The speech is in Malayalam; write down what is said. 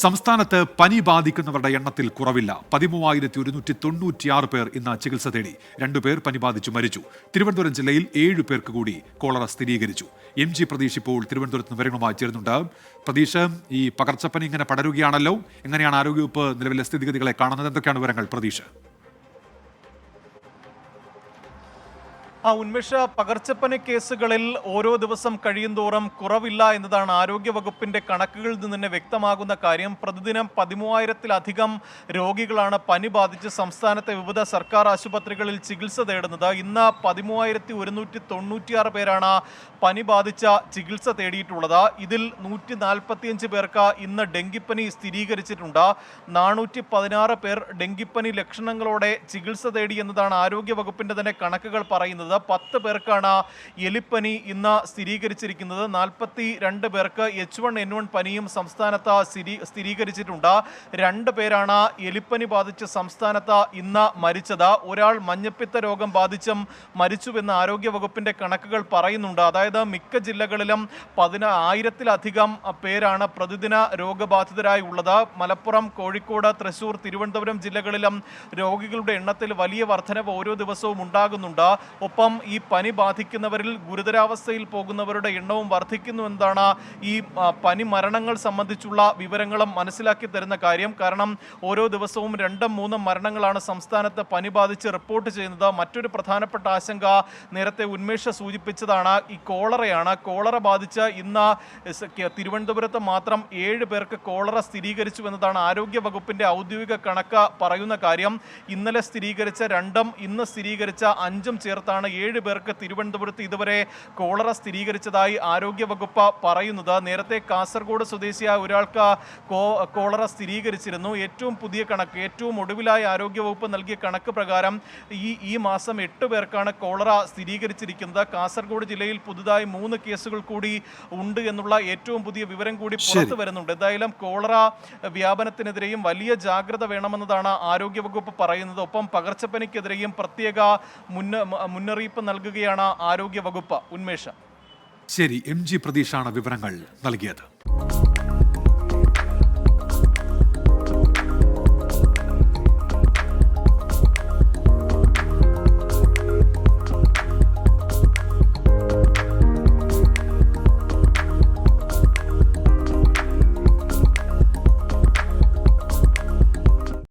സംസ്ഥാനത്ത് പനി ബാധിക്കുന്നവരുടെ എണ്ണത്തിൽ കുറവില്ല. 13,196 പേർ ഇന്ന് ചികിത്സ തേടി. 2 പേർ പനി ബാധിച്ചു മരിച്ചു. തിരുവനന്തപുരം ജില്ലയിൽ 7 പേർക്ക് കൂടി കോളറ സ്ഥിരീകരിച്ചു. MG പ്രതീഷ് ഇപ്പോൾ തിരുവനന്തപുരത്ത് വിവരങ്ങളുമായി ചേരുന്നുണ്ട്. പ്രതീഷ്, ഈ പകർച്ചപ്പനി ഇങ്ങനെ പടരുകയാണല്ലോ, എങ്ങനെയാണ് ആരോഗ്യവകുപ്പ് നിലവിലെ സ്ഥിതിഗതികളെ കാണുന്നത്? എന്തൊക്കെയാണ് വിവരങ്ങൾ പ്രതീഷ്? ഉന്മേഷ, പകർച്ചപ്പനി കേസുകളിൽ ഓരോ ദിവസം കഴിയുന്തോറും കുറവില്ല എന്നതാണ് ആരോഗ്യവകുപ്പിന്റെ കണക്കുകളിൽ നിന്ന് തന്നെ വ്യക്തമാകുന്ന കാര്യം. പ്രതിദിനം 13,000-ലധികം രോഗികളാണ് പനി ബാധിച്ച് സംസ്ഥാനത്തെ വിവിധ സർക്കാർ ആശുപത്രികളിൽ ചികിത്സ തേടുന്നത്. ഇന്ന് 13,196 പേരാണ് പനി ബാധിച്ച ചികിത്സ തേടിയിട്ടുള്ളത്. ഇതിൽ 145 പേർക്ക് ഇന്ന് ഡെങ്കിപ്പനി സ്ഥിരീകരിച്ചിട്ടുണ്ട്. 416 പേർ ഡെങ്കിപ്പനി ലക്ഷണങ്ങളോടെ ചികിത്സ തേടി എന്നതാണ് ആരോഗ്യവകുപ്പിന്റെ തന്നെ കണക്കുകൾ പറയുന്നത്. 10 പേർക്കാണ് എലിപ്പനി ഇന്ന് സ്ഥിരീകരിച്ചിരിക്കുന്നത്. 42 പേർക്ക് H1N1 പനിയും സംസ്ഥാനത്ത് സ്ഥിരീകരിച്ചിട്ടുണ്ട്. 2 പേരാണ് എലിപ്പനി ബാധിച്ച് സംസ്ഥാനത്ത് ഇന്ന് മരിച്ചത്. ഒരാൾ മഞ്ഞപ്പിത്ത രോഗം ബാധിച്ചും മരിച്ചുവെന്ന് ആരോഗ്യവകുപ്പിന്റെ കണക്കുകൾ പറയുന്നുണ്ട്. അതായത് മിക്ക ജില്ലകളിലും 10,000-ലധികം പേരാണ് പ്രതിദിന രോഗബാധിതരായി ഉള്ളത്. മലപ്പുറം, കോഴിക്കോട്, തൃശൂർ, തിരുവനന്തപുരം ജില്ലകളിലും രോഗികളുടെ എണ്ണത്തിൽ വലിയ വർധനവ് ഓരോ ദിവസവും ഉണ്ടാകുന്നുണ്ട്. ഒപ്പം ഈ പനി ബാധിക്കുന്നവരിൽ ഗുരുതരാവസ്ഥയിൽ പോകുന്നവരുടെ എണ്ണവും വർദ്ധിക്കുന്നു എന്നതാണ് ഈ പനി മരണങ്ങൾ സംബന്ധിച്ചുള്ള വിവരങ്ങളും മനസ്സിലാക്കി തരുന്ന കാര്യം. കാരണം ഓരോ ദിവസവും 2-3 മരണങ്ങളാണ് സംസ്ഥാനത്ത് പനി ബാധിച്ച് റിപ്പോർട്ട് ചെയ്യുന്നത്. മറ്റൊരു പ്രധാനപ്പെട്ട ആശങ്ക നേരത്തെ ഉന്മേഷ സൂചിപ്പിച്ചതാണ്, ഈ കോളറയാണ്. കോളറ ബാധിച്ച് ഇന്ന് തിരുവനന്തപുരത്ത് മാത്രം 7 പേർക്ക് കോളറ സ്ഥിരീകരിച്ചു എന്നതാണ് ആരോഗ്യവകുപ്പിന്റെ ഔദ്യോഗിക കണക്ക് പറയുന്ന കാര്യം. ഇന്നലെ സ്ഥിരീകരിച്ച 2-ഉം ഇന്ന് സ്ഥിരീകരിച്ച 5-ഉം ചേർത്താണ് 7 പേർക്ക് തിരുവനന്തപുരത്ത് ഇതുവരെ കോളറ സ്ഥിരീകരിച്ചതായി ആരോഗ്യവകുപ്പ് പറയുന്നത്. നേരത്തെ കാസർഗോഡ് സ്വദേശിയായ ഒരാൾക്ക് കോളറ സ്ഥിരീകരിച്ചിരുന്നു. ഏറ്റവും പുതിയ കണക്ക്, ഏറ്റവും ഒടുവിലായി ആരോഗ്യവകുപ്പ് നൽകിയ കണക്ക് പ്രകാരം ഈ മാസം 8 പേർക്കാണ് കോളറ സ്ഥിരീകരിച്ചിരിക്കുന്നത്. കാസർഗോഡ് ജില്ലയിൽ പുതുതായി 3 കേസുകൾ കൂടി ഉണ്ട് എന്നുള്ള ഏറ്റവും പുതിയ വിവരം കൂടി പുറത്തു വരുന്നുണ്ട്. എന്തായാലും കോളറ വ്യാപനത്തിനെതിരെയും വലിയ ജാഗ്രത വേണമെന്നതാണ് ആരോഗ്യവകുപ്പ് പറയുന്നത്. ഒപ്പം പകർച്ചപ്പനിക്കെതിരെയും പ്രത്യേക മുന്നറിയിപ്പ് നൽകുകയാണ് ആരോഗ്യവകുപ്പ്. ഉന്മേഷ, ശരി, MG പ്രതീഷാണ് വിവരങ്ങൾ നൽകിയത്.